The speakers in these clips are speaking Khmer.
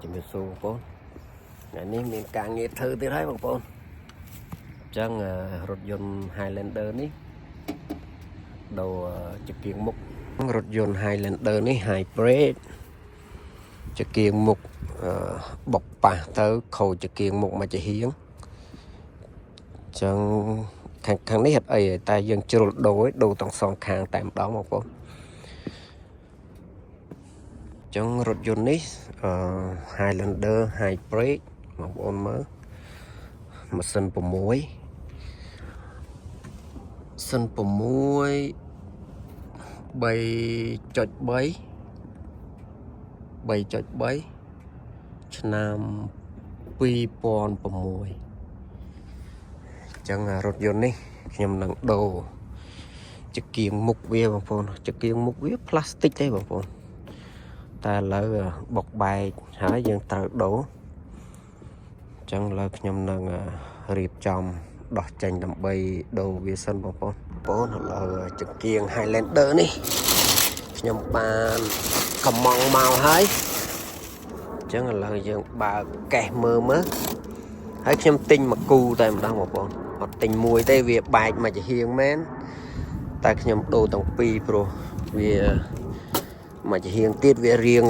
ជំរាបសួរបងប្អូនថ្ងៃនេះមានការងារធ្វើទៀតហើយបងប្អូនអញ្ចឹងរថយន្ត Highlander នេះដូរចង្កៀងមុខរថយន្ត Highlander នេះ Hybrid ចង្កៀងមុខបុកប៉ះទៅខូចចង្កៀងមុខមកជាហៀងអញ្ចឹងខាងនេះអត់អីតែយើងជ្រុលដូរទាំងសងខាងតែម្ដងបងប្អូនចឹងរថយន្តនេះHighlander Hybrid បងប្អូនមើលម៉ាស៊ីន6 3.3 ឆ្នាំ2006ចឹងរថយន្តនេះខ្ញុំនឹងដូរចង្កៀងមុខវាបងប្អូនចង្កៀងមុខវាផ្លាស្ទិកទេបងប្អូនតែឥឡូវបុកបែកហើយយើងត្រូវដូរអញ្ចឹងឥឡូវខ្ញុំនឹងរៀបចំដោះចេញដើម្បីដូរវាសិនបងប្អូនឥឡូវចង្កៀង Highlander នេះខ្ញុំបានកំងមកហើយអញ្ចឹងឥឡូវយើងបើកកេះមើលហើយខ្ញុំទិញមួយគូតែម្ដងបងប្អូនអត់ទិញមួយទេវាបែកមកជាហៀងមែនតែខ្ញុំដូរទាំងពីរព្រោះវាមកជាហៀងទៀតវារៀង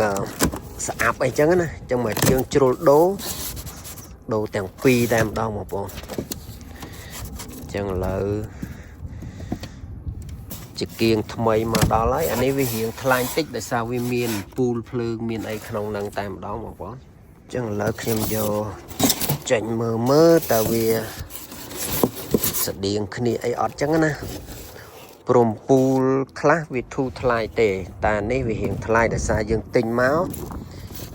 ស្អាប់អីចឹងណាអញ្ចឹងមកយើងជ្រុលដូរទាំងពីរតែម្ដងបងប្អូនអញ្ចឹងឥឡូវចង្កៀងថ្មីមកដល់ហើយអានេះវារៀងថ្លាញ់តិចដោយសារវាមានពូលភ្លើងមានអីក្នុងហ្នឹងតែម្ដងបងប្អូនអញ្ចឹងឥឡូវខ្ញុំយកចេញមើលតើវាស្តៀងគ្នាអីអត់ចឹងណាព្រមពូលខ្លះវាធូរថ្លៃទេតែនេះវារៀងថ្លៃដោយសារយើងទិញមក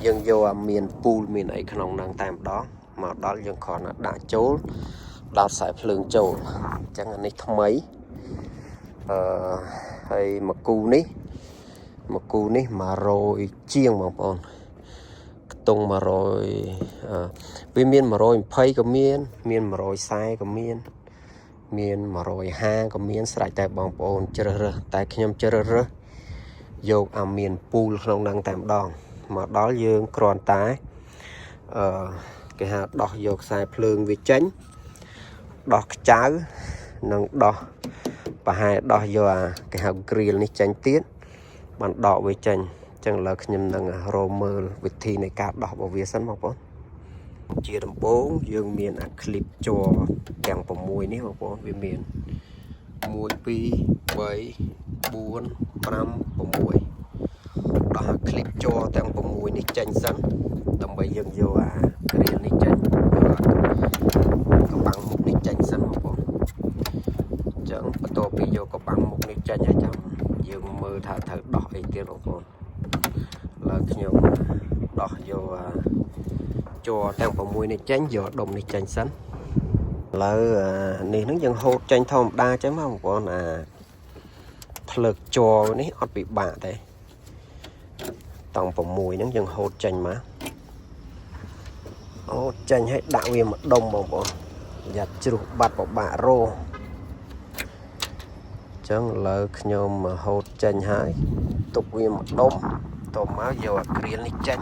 យើងយកអាមានពូលមានអីក្នុងហ្នឹងតែម្ដងមកដល់យើងគ្រាន់តែដាក់ចូលដោតខ្សែភ្លើងចូលអញ្ចឹងអានេះថ្មីហើយមួយគូនេះ100ជាងបងប្អូនខ្ទង់100វាមាន120ក៏មាន140ក៏មាន150ក៏មានស្រេចតែបងប្អូនជ្រើសរើសតែខ្ញុំជ្រើសរើសយកអាមានពូលក្នុងហ្នឹងតែម្ដងមកដល់យើងគ្រាន់តែគេហៅដោះយកខ្សែភ្លើងវាចេញដោះខ្ចៅនិងដោះប្រហែលដោះយកអាគេហៅ grill នេះចេញទៀតបានដកវាចេញអញ្ចឹងឥឡូវខ្ញុំនឹងរកមើលវិធីនៃការដោះរបស់វាសិនបងប្អូនជាដំបូងយើងមានអាคลิปជ័រទាំង6នេះបងប្អូនវាមាន1 2 3 4 5 6ដោះអាคลิปជ័រទាំង6នេះចេញសិនដើម្បីយើងយកអា grill នេះចេញយកកបាំងមុខនេះចេញសិនបងប្អូនអញ្ចឹងបន្ទាប់ពីយកកបាំងមុខនេះចេញហើយចាំយើងមើលថាត្រូវដោះអីទៀតបងប្អូនឥឡូវខ្ញុំដោះយកជ័រទាំង6នេះចេញយកដុំនេះចេញសិនឥឡូវនេះនឹងយើងហូតចេញធម្មតាចឹងបងប្អូនអាភ្លើកជ័រនេះអត់ពិបាកទេតង់6ហ្នឹងយើងហូតចេញមកអូចេញឲ្យដាក់វាមួយដុំបងប្អូនយ៉ាត់ជ្រុះបាត់ពិបាករោចឹងឥឡូវខ្ញុំហូតចេញហើយទុកវាមួយដុំតមកយកអាគ្រៀលនេះចេញ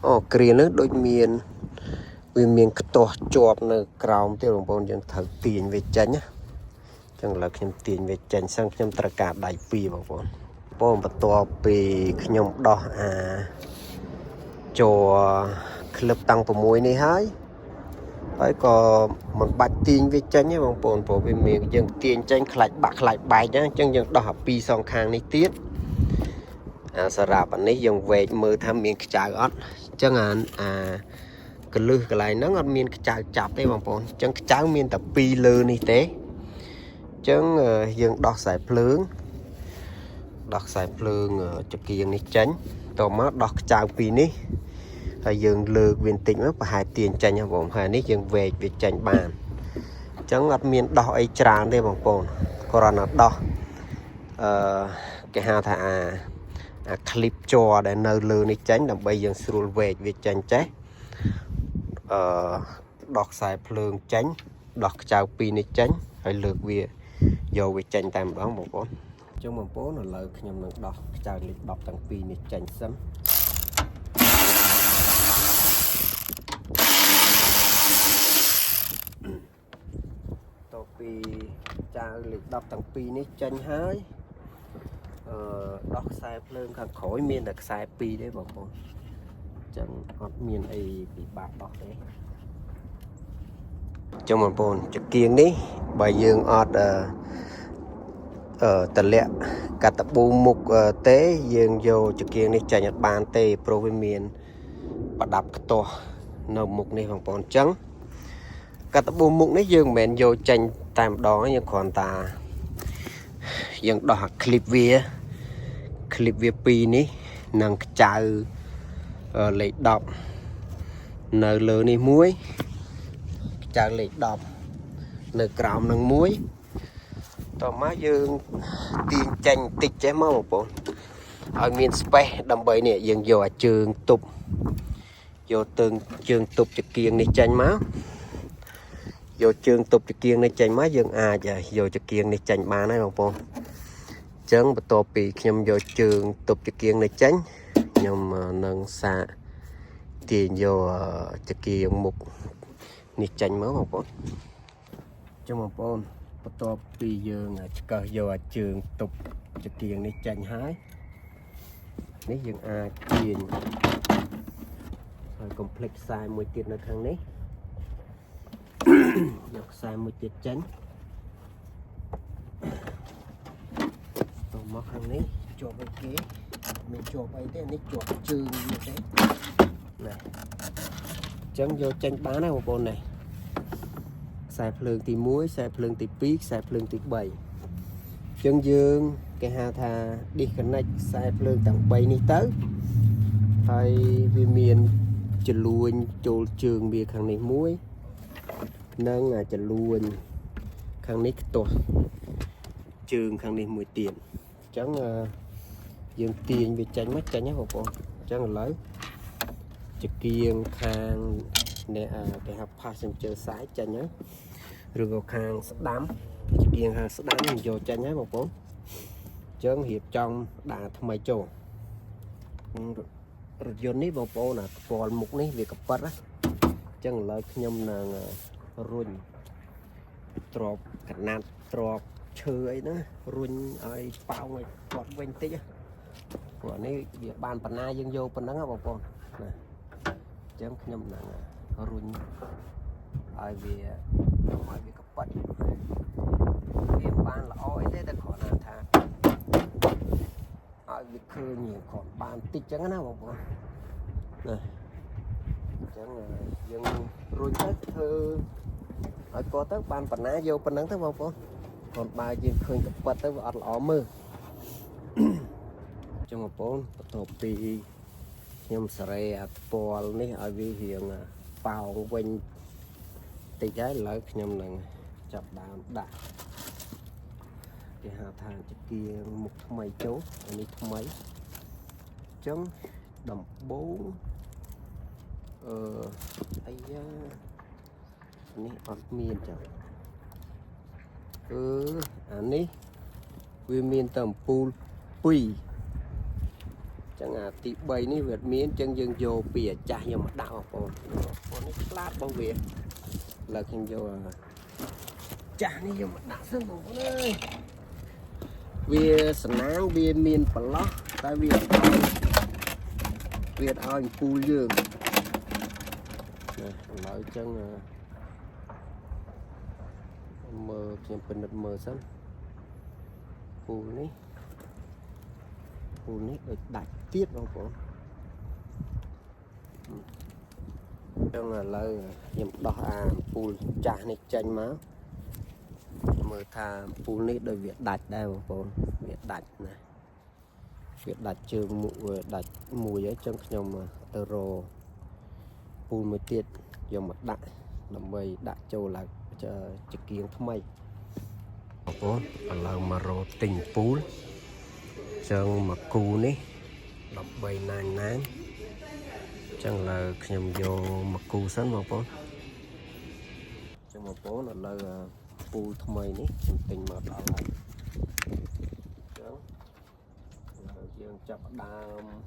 អូគ្រៀលនេះដូចមានវាមានខ្ទាស់ជាប់នៅក្រោមទៀតបងប្អូនយើងត្រូវទាញវាចេញណាចឹងឥឡូវខ្ញុំទាញវាចេញសិនខ្ញុំត្រូវការដៃ2បងប្អូនបន្ទាប់ពីខ្ញុំដោះអាជ័រក្លឹបតាំង6នេះហើយក៏មិនបាច់ទាញវាចេញទេបងប្អូនព្រោះវាមានយើងទាញចេញខ្លាច់បាក់ខ្លាច់បែកណាអញ្ចឹងយើងដោះអា2សងខាងនេះទៀតអាសារ៉ាប់អានេះយើងវែកមើលថាមានខ្ចៅអត់អញ្ចឹងអាកលឹះកន្លែងហ្នឹងអត់មានខ្ចៅចាប់ទេបងប្អូនអញ្ចឹងខ្ចៅមានតែ2លើនេះទេអញ្ចឹងយើងដោះខ្សែភ្លើងចង្កៀងនេះចេញតមកដោះខ្ចៅ2នេះហើយយើងលើកវាបន្តិចមកប្រហែលទាញចេញហ្នឹងបងហើយនេះយើងវែកវាចេញបានអញ្ចឹងអត់មានដោះអីច្រើនទេបងប្អូនគ្រាន់តែដោះគេហៅថាអាคลิปជ័រដែលនៅលើនេះចេញដើម្បីយើងស្រួលវែកវាចេញចេះដោះខ្សែភ្លើងចេញដោះខ្ចៅ2នេះចេញហើយលើកវាយកវាចេញតែម្ដងបងប្អូនអញ្ចឹងបងប្អូនឥឡូវខ្ញុំនឹងដោះខ្ចៅលេខ10ទាំង2នេះចេញសិន chào lịch đọc tầng pi ní tranh hơi đọc sai phương khang khối miền được sai pi đấy bảo con chẳng có miền ấy bị bạc đọc đấy trong một bồn chữ kiêng đi bài dương ọt tận lệ cả tập bu mục tế dương vô chữ kiêng đi chạy Nhật Bản tê pro với miền và đập to nấu mục này bằng bồn trắng cả tập bu mục này dương mền vô tranh tam đó nhưng còn ta dương đỏ clip vía pi ní nâng chào lấy đọc nở lơ ní muối chào lấy đọc nở cào nâng muối tao má dương tiền tranh tích chế máu một bộ ở miền Spain đầm bầy nè dương vô trường tục vô từng trường tục cho kiêng này tranh máu vô trường tục cho kiêng này tranh máu dương vậy vô cho kiêng này tranh ba này một bộ chấn bật tổ bị nhầm vô trường tục cho kiêng này tránh nhầm nâng xạ tiền vô cho kiêng mục này tranh máu một bộ trong một bộ bật tổ bị dương cờ vô trường tục cho kiêng này tranh hái nếu dương tiền rồi complex sai một tiền ở thằng này dọc sai một tiền tránh móc hàng này cho cái kế mình cho cái thế này cho trường như thế này chấm vô tranh bán này một con này xài phượng thì muối xài phượng thì pít xài phượng thì bảy chân dương cái hà thà đi cái này xài phượng tặng bảy ní tới hay vì miền chừng luôn chỗ trường biệt hàng này muối nâng là chừng luôn hàng này to trường hàng này 10 tiền chẳng dương tiền về tranh mắt tranh nhé một con chẳng lấy chữ kiêng khang nè cái học passenger sái tranh nhé rồi vào khang đám chữ kiêng hàng đám mình vô tranh nhé một con chẳng hiệp trong đà thầm mấy chỗ rồi vô ní vào bộ là còn một ní việc cặp bắt á chẳng lấy nhâm là run trộp cắt nát trộp chơi ấy nữa run ai bao người còn quanh tích của này việc bàn phần na dương vô phần nắng vào con này chém nhầm là run ai về mọi việc cấp bách việc bàn là oi thế ta còn là thà ai việc khơi nhiều còn bàn tích chẳng nào vào con này chẳng là dương run hết thơ ở có tới bàn phần na vô phần nắng tới vào con còn bài dương khơi cấp bách tới vào lọ mưa trong một bốn tổ pi nhom sợi bò này ở vì hiện bao quanh tay trái lại nhom là chập đàm đạn cái hạ thang cho kia một mấy chỗ anh đi mấy chống đầm bốn ấy này ở miền chẳng anh ấy quy miền tầm pool pui chẳng tí bay ní vượt miếng chân dương vô bìa chả nhưng mà đạo con nó lát bao việc là khi vô chả ní nhưng mà đạo sân của con ơi vì sáng vì miền phần lót tại vì Việt anh phu dương nói chân mờ kiếm phần đất mờ sẵn phu ní phun ấy được đặt tiết vào cổ trong là lời nhầm đỏ phun trả này tranh máu mở thà phun ấy đời Việt đặt đây vào cổ Việt đặt này Việt đặt trường mụ đặt mùi ấy trong nhom euro phun mới tiết dùng mặt đại làm mày đặt châu là chữ kiến thâm mây cổ là mà rô tình phun chân mà cu ní đọc bầy nang nán chân là nhầm vô mà cu sẵn một bốn chân một bốn là cu thâm mây ní tình mà đỏ lại chân là dương chập đam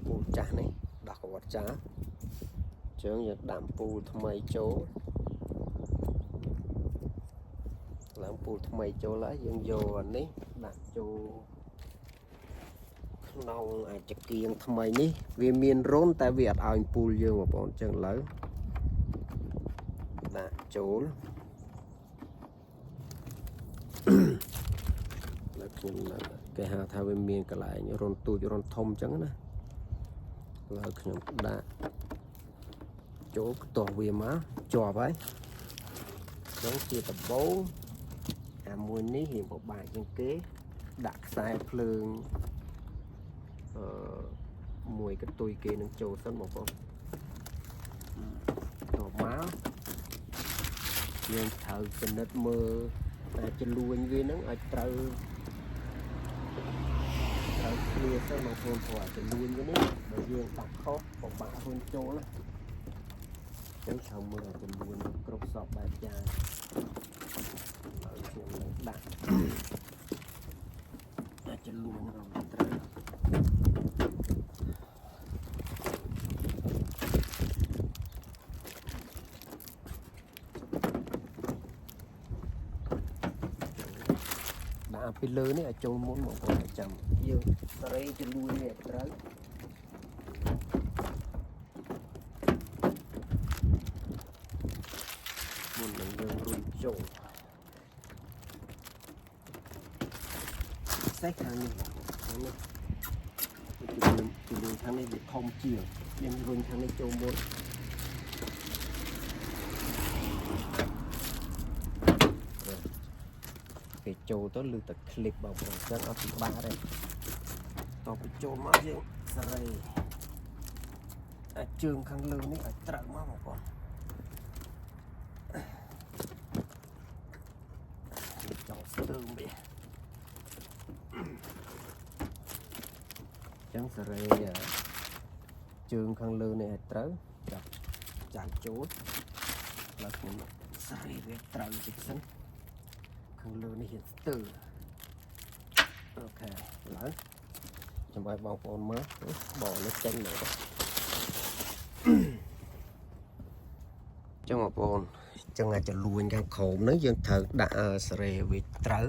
cu chá này đọc vật chá chân dương đam cu thâm mây chỗ ឡើងពូលថ្មីចូលហើយយើងយកអានេះដាក់ចូលក្នុងអាចកៀងថ្មីនេះវាមានរនតែវាអត់ឲ្យពូលយើងបងប្អូនអញ្ចឹងឥឡូវដាក់ចូលแล้วខ្ញុំគេហៅថាវាមានកន្លែងរនទូចរនធំអញ្ចឹងណាแล้วខ្ញុំដាក់ចូលខ្ទាស់វាមកជាប់ហើយអញ្ចឹងជាដំបូងអាមួយនេះរៀងពិបាកជាងគេដាក់ខ្សែភ្លើងមួយកន្ទុយគេនឹងចូលសិនបងប្អូនតមកយើងត្រូវពិនិត្យមើលតែចលួញវានឹងឲ្យត្រូវគ្នាទៅបងប្អូនព្រោះចលួញវានេះបើយើងដាក់ខុសពិបាករុញចូលណាចឹងត្រូវមើលចលួញគ្រប់សពបែបយ៉ាងហើយខ្ញុំនឹងដាក់ចលួញរងត្រូវដាក់ពីលើនេះឲ្យចូលមុនបងប្អូនចាំយើងសេរីចលួញនេះត្រូវមុននឹងយើងរុញចូលសេះខាងនេះខាងនេះចលួញខាងនេះវាធំជាងយើងរុញខាងនេះចូលមុនពេលចូលទៅលើតែคลิกបងប្អូនចឹងអត់ពិបាកទេតទៅចូលមកយើងសេរីអាចជើងខាងលើនេះឲ្យត្រូវមកបងប្អូនចង់ស្ទើរវាចឹងសេរីជើងខាងលើនេះឲ្យត្រូវចាប់ចាក់ចូលแล้วខ្ញុំសេរីវាត្រូវតិចសិនខាងលើនេះhiệnស្ទើរអូខេឡើយចាំឲ្យបងប្អូនមើលបោនេះចេញមកចឹងបងប្អូនចឹងអាចលួញខាងក្រោមហ្នឹងយើងត្រូវដាក់សេរីវាត្រូវ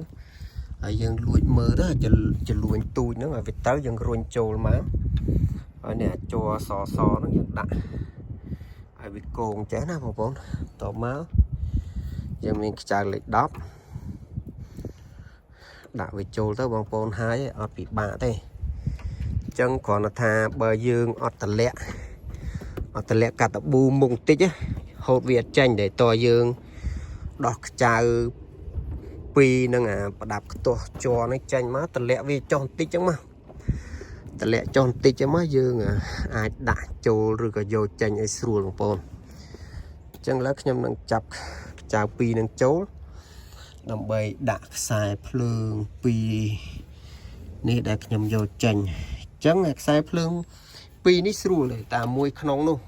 ហើយយើងលួចមើលទៅចលួញទូចហ្នឹងឲ្យវាទៅយើងរុញចូលមកហើយនេះអាចัวសហ្នឹងយើងដាក់ឲ្យវាគងចេះណាបងប្អូនតមកយើងមានខ្ចៅលេខ10ដាក់វាចូលទៅបងប្អូនហើយអត់ពិបាកទេអញ្ចឹងគ្រាន់តែថាបើយើងអត់តម្លាក់កាត់តប៊ូមុងតិចហូតវាចេញតែតយើងដោះខ្ចៅពីនឹងអាប្រដាប់ខ្ទាស់ជ័រនេះចេញមកតម្លាក់វាចុះបន្តិចចឹងមកតម្លាក់ចុះបន្តិចចឹងមកយើងអាចដាក់ចូលឬក៏យកចេញឲ្យស្រួលបងប្អូនអញ្ចឹងឥឡូវខ្ញុំនឹងចាប់ខ្ចៅពីនឹងចូលដើម្បីដាក់ខ្សែភ្លើងពីនេះដែលខ្ញុំយកចេញអញ្ចឹងខ្សែភ្លើងពីនេះស្រួលទេតែមួយក្នុងនោះ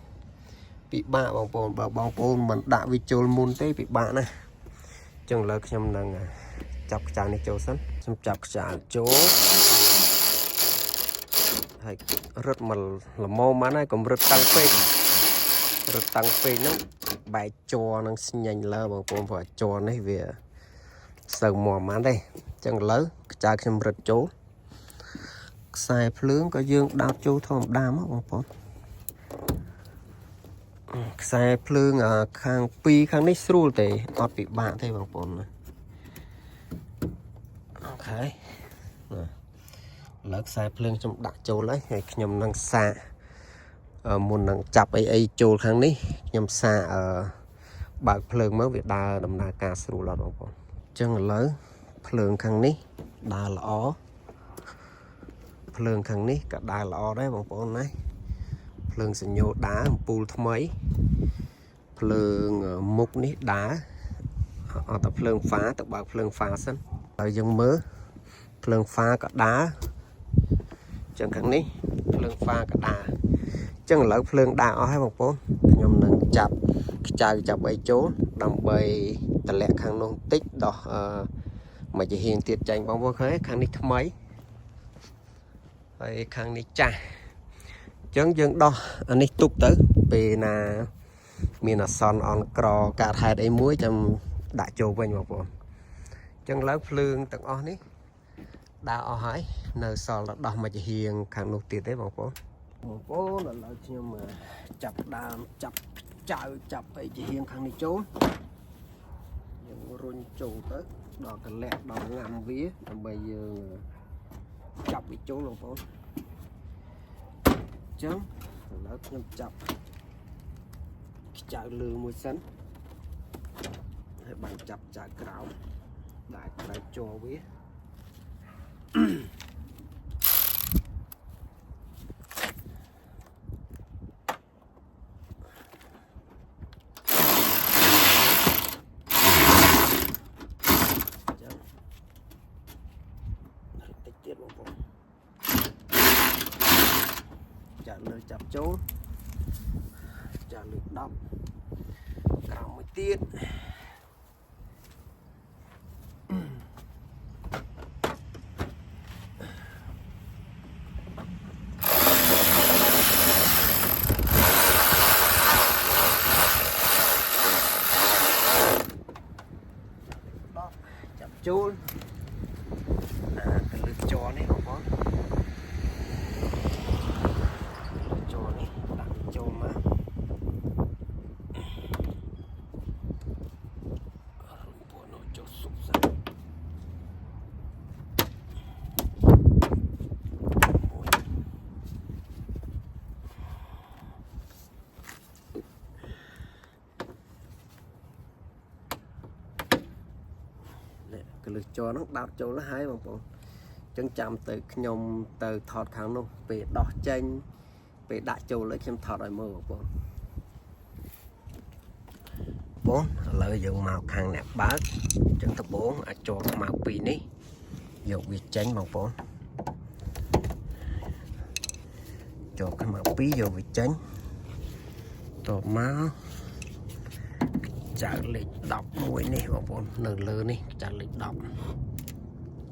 ពិបាកបងប្អូនបើបងប្អូនមិនដាក់វាចូលមុនទេពិបាកណាស់អញ្ចឹងឥឡូវខ្ញុំនឹងចាប់ខ្ចៅនេះចូលសិនខ្ញុំចាប់ខ្ចៅចូលហើយរឹតមកល្មមបានហើយកុំរឹតតាំងពេករឹតតាំងពេកហ្នឹងបែកជ័រនឹងស្ញែងលើបងប្អូនព្រោះជ័រនេះវាសូវមាំបានទេអញ្ចឹងឥឡូវខ្ចៅខ្ញុំរឹតចូលខ្សែភ្លើងក៏យើងដោតចូលធម្មតាមកបងប្អូនខ្សែភ្លើងខាងពីរខាងនេះស្រួលទេអត់ពិបាកទេបងប្អូនណាអូខេឥឡូវខ្សែភ្លើងខ្ញុំដាក់ចូលហើយខ្ញុំនឹងសាកមុននឹងចាប់អីចូលខាងនេះខ្ញុំសាកបើកភ្លើងមើលវាដើរដំណើរការស្រួលអត់បងប្អូនអញ្ចឹងឥឡូវភ្លើងខាងនេះដើរល្អភ្លើងខាងនេះក៏ដើរល្អដែរបងប្អូនណាភ្លើងសញ្ញោដើរអំពូលថ្មីភ្លើងមុខនេះដើរអត់តែភ្លើងហ្វាទៅបើកភ្លើងហ្វាសិនហើយយើងមើលភ្លើងហ្វាក៏ដើរអញ្ចឹងខាងនេះភ្លើងហ្វាក៏ដើរអញ្ចឹងឥឡូវភ្លើងដើរអស់ហើយបងប្អូនខ្ញុំនឹងចាប់ខ្ចៅចាប់អីចូលដើម្បីតម្លាក់ខាងនោះបន្តិចដោះមកជាហៀងទៀតចាញ់បងប្អូនឃើញខាងនេះថ្មីហើយខាងនេះចាស់អញ្ចឹងយើងដោះអានេះទុកទៅពេលណាមានអាសន្នអន់ក្រកើតហេតុអីមួយចាំដាក់ចូលវិញបងប្អូន Chân lớn phường tầng o ní đào o hái nơi sò là đỏ mà chỉ hiền khang nụ tiệt đấy bọn phố là nhưng mà chập đàm chập chập ấy chỉ hiền khang đi trốn nhưng run trù tới đỏ cái lẹ đỏ ngầm vía bây giờ chập bị trốn luôn phố chấm lớn nhưng chập chạy lừa mùi sắn bạn chập chạy cào đại cho vía trả lời chập chỗ trả lời đọc cào mới tiết chập chỗ cái lưỡi chó này không có chó này đặt chó mà bộ nó cho sụp ra cái lưỡi chó nó đạp chỗ nó hay bằng bộ chân chạm từ nhom từ thọt kháng luôn về đỏ chanh về đại châu lấy thêm thọt rồi mơ của bốn lợi dụng màu khang nẹp bát chân tập 4 ở chỗ màu pin ní dùng việc tránh bằng 4 cho cái màu pí vô việc tránh tổ máu trả lịch đọc mũi này bằng 4 nở lơ này trả lịch đọc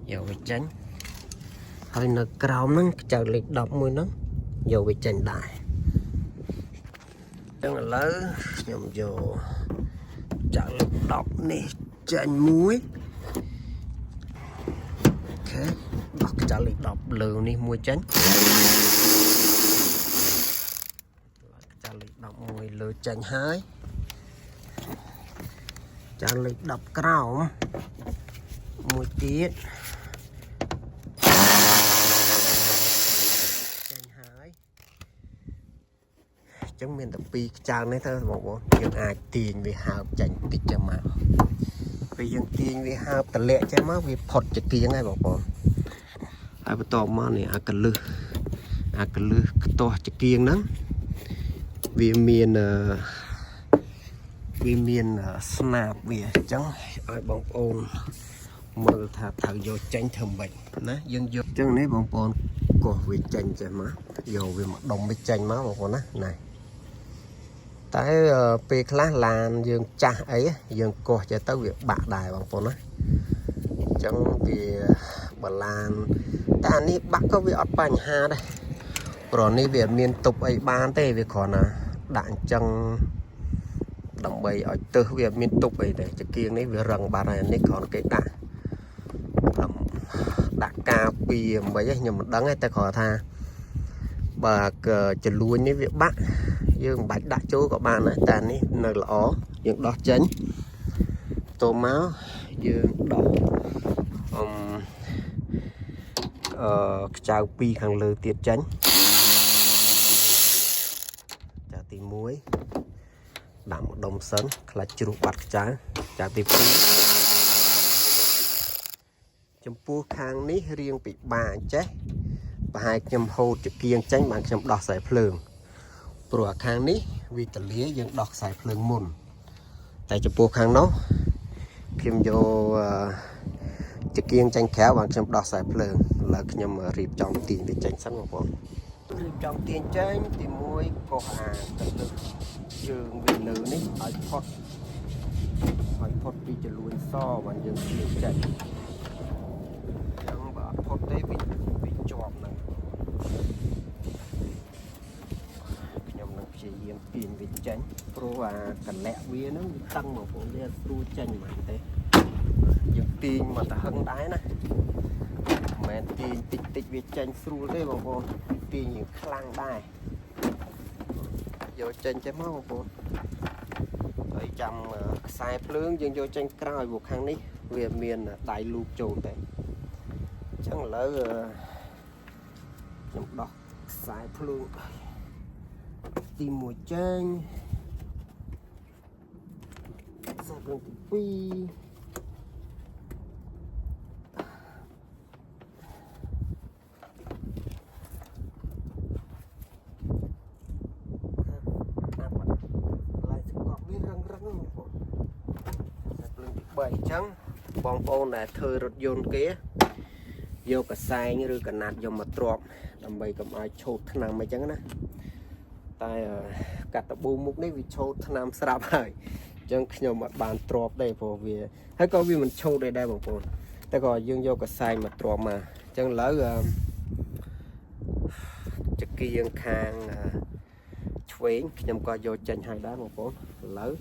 vô việc tránh hơi nó cao nó chờ lịch đọc mùi nó vô bị tranh đại chân là lớn nhầm vô chờ lịch đọc này tranh muối ok đọc chờ lịch đọc lừa này mùi chánh chờ lịch đọc mùi lừa tranh hái chờ lịch đọc cao mùi tiết chẳng miền tập pi trang đấy thôi bọn những ai tiền vì hào chảnh tích cho mà vì những tiền vì hào tận lệ cho má vì phật cho kia ngay bọn ai bắt tò mò này à cần lư to cho kia nắng vì miền snap vì chẳng ai bọn ôn mơ thả vô tránh thầm bệnh nè dân vô chẳng đấy bọn của vì chanh cho má vô vì mặt đồng với chanh má bọn này tại pe class làn dương cha ấy dương co cho tới việc bạc đài bằng phone á trong vì bà làn ta ní bắt có việc ọt bánh ha đây rồi ní việc miền tục ấy ban tê việc còn là đạn chân đồng bày ở từ việc miền tục ấy để cho kiêng đấy việc rằng bà này ní còn cái đạn ca bì mấy nhưng mà đắng ấy ta khỏi tha bà chỉ luôn ní việc bắt dương bạch đại chú của bạn này ta ní nơi lõ dương đỏ chánh tô máu dương đỏ chào pi khang lư tiệt chánh chào tí muối đảm một đồng sấn là chịu bạch trái chào tí phi chấm pua khang ní riêng bị bà chết và hai chấm hô chữ kiêng chánh bạn chấm đỏ sải phường bùa khang ní vì tờ lía dân đọt xài phường mùn tại cho bùa khang nó khi vô chữ kiêng tranh khéo bằng chấm đọt xài phường là nhằm rịp trong tiền để tranh sẵn một bọn rịp trong tiền tranh thì muối có tận lực trường vì nữ ní ở phốt đi cho luôn so bằng dân tiền tranh dân bảo phốt đấy vì chọp này chỉ diện tiền về tránh pro và cần lẹ vía nó tăng một bộ đeo tru tranh mà thế những ទាញមកទៅហឹងដែរណាមិនទាញតិចតិចវាចេញស្រួលទេបងប្អូនទាញយើងខ្លាំងដែរយកចេញចេះមកបងប្អូនហើយចាំខ្សែភ្លើងយើងយកចេញក្រោយព្រោះខាងនេះវាមានដៃលូកចូលតែអញ្ចឹងឥឡូវខ្ញុំដោះខ្សែភ្លើងទី1ចេញខ្សែភ្លើងទី2អញ្ចឹងបងប្អូនដែលធ្វើរថយន្តគេយកកសែងឬកណាត់យកមកទ្រាប់ដើម្បីកុំឲ្យឆូតថ្នាំអីចឹងណាតែកាត់តប៊ូមុខនេះវាឆូតថ្នាំស្រាប់ហើយអញ្ចឹងខ្ញុំអត់បានទ្រាប់ទេព្រោះវាហើយក៏វាមិនឆូតដែរបងប្អូនតែក៏យើងយកកសែងមកទ្រាប់មកអញ្ចឹងឥឡូវចកៀងខាងឆ្វេងខ្ញុំក៏យកចេញឲ្យដែរបងប្អូនឥឡូវ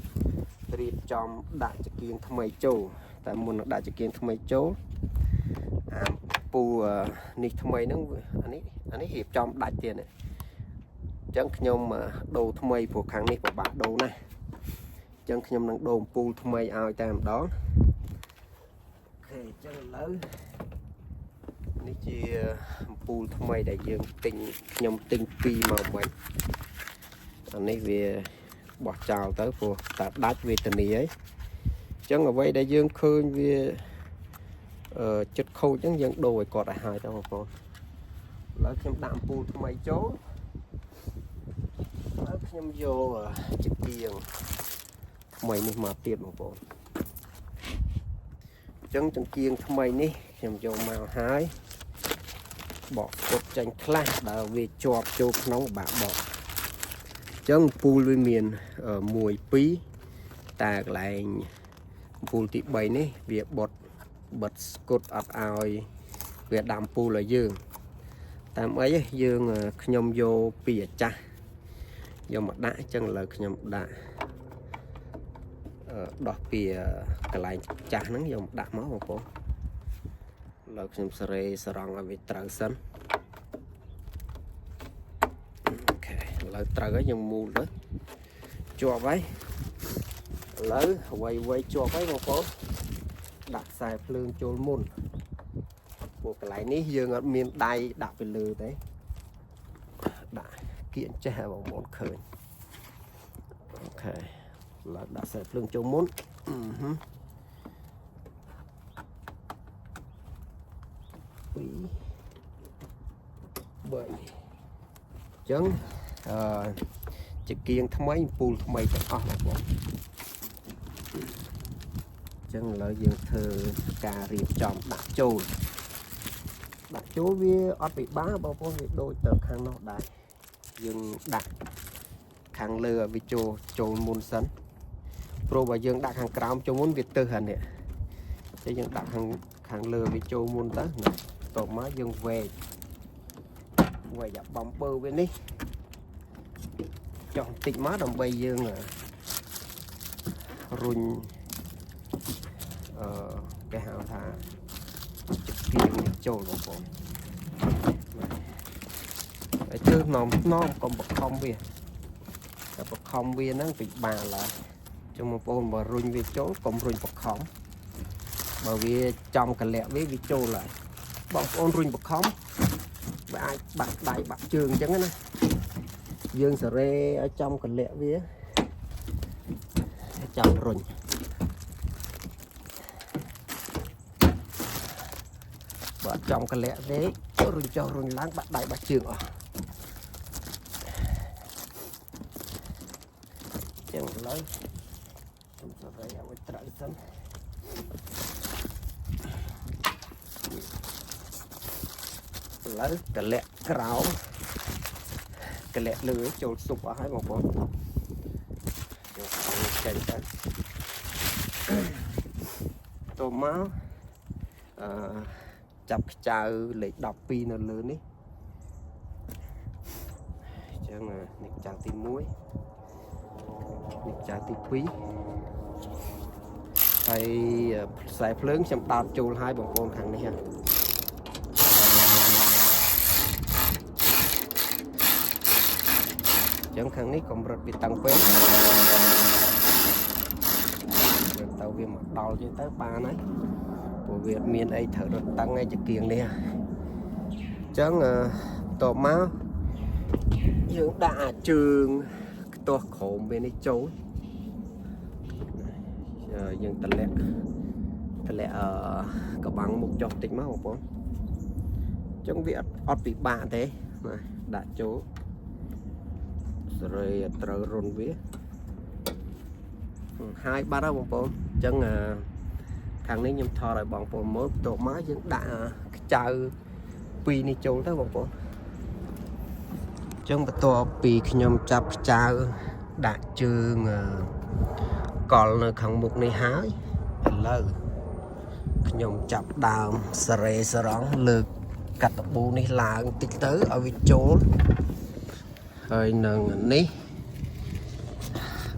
រៀបចំដាក់ចកៀងថ្មីចូលតែមុននឹងដាក់ចកៀងថ្មីចូលអាពូនេះថ្មីហ្នឹងអានេះរៀបចំដាច់ទៀតអញ្ចឹងខ្ញុំដូរថ្មីព្រោះខាងនេះពិបាកដូរណាស់អញ្ចឹងខ្ញុំនឹងដូរអំពូលថ្មីឲ្យតែម្ដងអូខេអញ្ចឹងឥឡូវនេះជាអំពូលថ្មីដែលយើងទិញខ្ញុំទិញ2មកវិញអានេះវាបោះចោលទៅព្រោះតែដាច់វេទនីហើយអញ្ចឹងអ្វីដែលយើងឃើញវាចិត្តខូចអញ្ចឹងយើងដូរឲ្យគាត់ឲ្យហើយទៅបងប្អូនឥឡូវខ្ញុំដាក់អំពូលថ្មីចូលហើយខ្ញុំយកចកៀងថ្មីនេះមកទៀតបងប្អូនអញ្ចឹងចកៀងថ្មីនេះខ្ញុំយកមកហើយបកពុតចេញខ្លះដែលវាជាប់ចូលក្នុងបាក់បកអញ្ចឹងពូលវាមាន1 2តែកន្លែងពូលទី3នេះវាបិទស្គុតអត់ឲ្យវាដាំពូលឲ្យយើងតាមអីយើងខ្ញុំយកពីអាចាស់យកមកដាក់អញ្ចឹងឥឡូវខ្ញុំដាក់ដោះពីកន្លែងចាស់ហ្នឹងយកមកដាក់មកបងប្អូនឥឡូវខ្ញុំសេរីសរងឲ្យវាត្រូវសិនឥឡូវត្រូវហើយយើងមូលទៅជាប់ហើយឥឡូវអ្វីជាប់ហើយបងប្អូនដាក់ខ្សែភ្លើងចូលមុនព្រោះកន្លែងនេះយើងអត់មានដៃដាក់ទៅលើទេដាក់គៀនចេះឲ្យបងប្អូនឃើញអូខេឥឡូវដាក់ខ្សែភ្លើងចូលមុន2 3អញ្ចឹងចកៀងថ្មីពូលថ្មីទាំងអស់បងប្អូនអញ្ចឹងឥឡូវយើងធ្វើការរៀបចំដាក់ចូលវាអត់ពិបាកបងប្អូនវាដូចទៅខាងនោះដែរយើងដាក់ខាងលើឲ្យវាចូលមុនសិនព្រោះបើយើងដាក់ខាងក្រោមចូលមុនវាទៅហ្នឹងតែយើងដាក់ខាងលើវាចូលមុនទៅតបមកយើងវែកអាបំពើវានេះចុះបន្តិចមកដើម្បីយើងរុញគេហៅថាចកៀងនេះចូលបងប្អូនហើយទើសនំកុំបខំវាតែបខំវាហ្នឹងពិបាកឡើយចឹងបងប្អូនបើរុញវាចូលកុំរុញបខំបើវាចំកលាក់វាចូលហើយបងប្អូនរុញបខំវាអាចបាក់ដៃបាក់ជើងអញ្ចឹងណាយើងសេរីឲ្យចំកលាក់វាចាំរុញបើចំកលាក់ទេរុញចុះរុញឡើងបាក់ដៃបាក់ជើងអស់ចឹងឥឡូវខ្ញុំសេរីឲ្យត្រូវសិនឥឡូវកលាក់ក្រោមកលាក់លើចូលស៊ុបអស់ហើយបងប្អូនយកចេញទៅទៅមកចាប់ខ្ចៅលេខ12នៅលើនេះអញ្ចឹងនេះខ្ចៅទី1នេះខ្ចៅទី2 ហើយខ្សែភ្លើងខ្ញុំដោតចូលហើយបងប្អូនខាងនេះហ่ะចឹងខាងនេះកម្រិតវាតាំងពេកទៅវាមកដល់ជាទៅបានហើយព្រោះវាមានអីត្រូវរត់តាំងឯចង្គៀងនេះចឹងតបមកយើងដាក់អាជើងខ្ទាស់ក្រោមវានេះចូលយើងតម្លាក់កបាំងមុខចុះតិចមកបងប្អូនចឹងវាអត់ពិបាកទេណាដាក់ចូលសេរីត្រូវរុនវាហើយបាត់ហើយបងប្អូនចឹងខាងនេះខ្ញុំថតឲ្យបងប្អូនមើលបន្ទាប់មកយើងដាក់ខ្ចៅពីរនេះចូលទៅបងប្អូនចឹងបន្ទាប់ពីខ្ញុំចាប់ខ្ចៅដាក់ជើងកលនៅខាងមុខនេះហើយឥឡូវខ្ញុំចាប់ដើមសេរីសរងលើកកាត់តប៊ូនេះឡើងតិចទៅឲ្យវាចូលហើយនឹងនេះ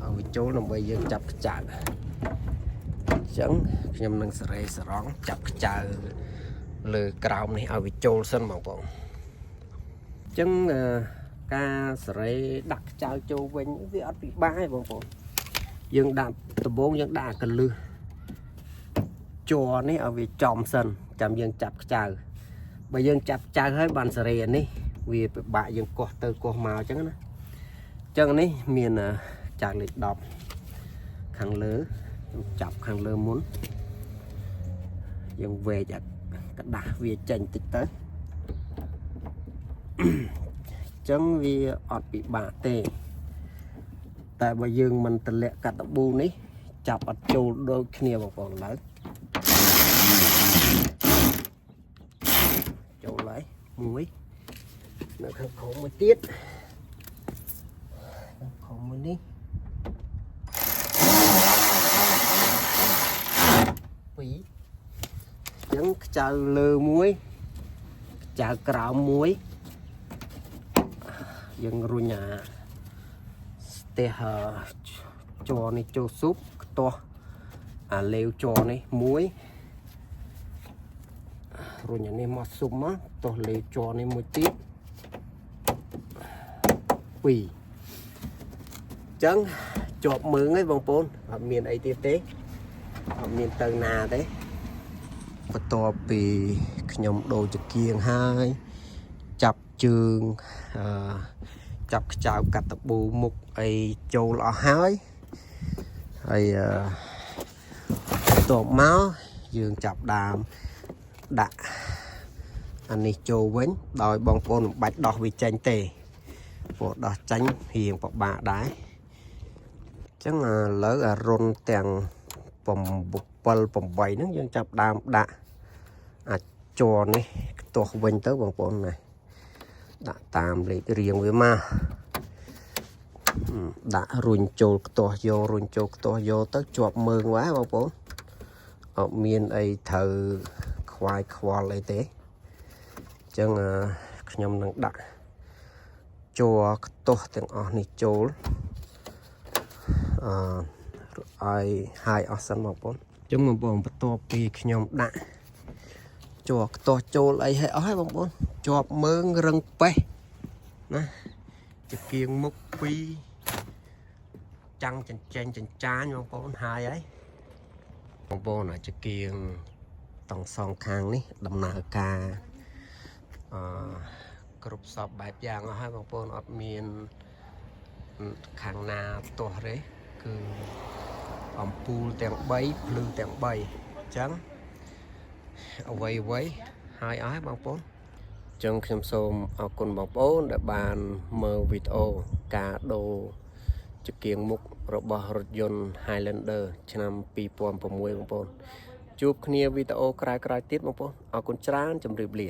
ឲ្យវាចូលដើម្បីយើងចាប់ខ្ចៅអញ្ចឹងខ្ញុំនឹងសេរីសរងចាប់ខ្ចៅលើក្រោមនេះឲ្យវាចូលសិនបងប្អូនអញ្ចឹងការសេរីដាក់ខ្ចៅចូលវិញវាអត់ពិបាកទេបងប្អូនយើងដាក់ដំបូងយើងដាក់កលឹះជ័រនេះឲ្យវាចំសិនចាំយើងចាប់ខ្ចៅបើយើងចាប់ខ្ចៅហើយបានសេរីនេះវាពិបាកយើងកោះទៅកោះមកអញ្ចឹងណាអញ្ចឹងនេះមានចាក់លេខ10ខាងលើខ្ញុំចាប់ខាងលើមុនយើងវែកកដាស់វាចេញតិចទៅអញ្ចឹងវាអត់ពិបាកទេតែបើយើងមិនតម្លាក់កាត់តប៊ូនេះចាប់អត់ចូលដូចគ្នាបងប្អូនឡើយចូលហើយមួយនៅខាងក្រោមមួយទៀតខាងក្រោមមួយនេះពីរអញ្ចឹងខ្ចៅលើមួយខ្ចៅក្រោមមួយយើងរុញស្ទះជ័រនេះចូលស៊ុបខ្ទាស់អាលេវជ័រនេះមួយរុញអានេះមកស៊ុបមកខ្ទាស់លេវជ័រនេះមួយទៀតពីរអញ្ចឹងជាប់មើងហើយបងប្អូនអត់មានអីទៀតទេអត់មានទៅណាទេបន្ទាប់ពីខ្ញុំដូរចង្គៀងហើយចាប់ជើងចាប់ខ្ចៅកាត់តប៊ូមុខអីចូលអស់ហើយបន្ទាប់មកយើងចាប់ដើមដាក់អានេះចូលវិញដោយបងប្អូនមិនបាច់ដោះវាចេញទេព្រោះដោះចេញរៀងពិបាកដែរអញ្ចឹងឥឡូវរុនទាំង7 8ហ្នឹងយើងចាប់ដើមដាក់អាចជ័រនេះខ្ទាស់វិញទៅបងប្អូនណាដាក់តាមលេខរៀងវាមកដាក់រុញចូលខ្ទាស់យករុញចូលខ្ទាស់យកទៅជាប់មើងไว้បងប្អូនអត់មានអីត្រូវខ្វាយខ្វល់អីទេអញ្ចឹងខ្ញុំនឹងដាក់ជ័រខ្ទាស់ទាំងអស់នេះចូលឲ្យហាយអស់សិនបងប្អូនអញ្ចឹងបងប្អូនបន្ទាប់ពីខ្ញុំដាក់ជ័រខ្ទាស់ចូលអីឲ្យអស់ហើយបងប្អូនជាប់មើងរឹងប៉េះណាចង្គៀងមុខពីរចាំងចិញ្ចេញចិញ្ចាញបងប្អូនហើយបងប្អូនចង្គៀងតង់សងខាងនេះដំណើរការគ្រប់សពបែបយ៉ាងអស់ហើយបងប្អូនអត់មានខាងណាទាស់ទេគឺអំពូលទាំង3ភ្លឺទាំង3អញ្ចឹងអ្វីហើយអស់ហើយបងប្អូនអញ្ចឹងខ្ញុំសូមអរគុណបងប្អូនដែលបានមើលវីដេអូការដូរចង្គៀងមុខរបស់រថយន្ត Highlander ឆ្នាំ2006បងប្អូនជួបគ្នាវីដេអូក្រោយៗទៀតបងប្អូនអរគុណច្រើនជម្រាបលា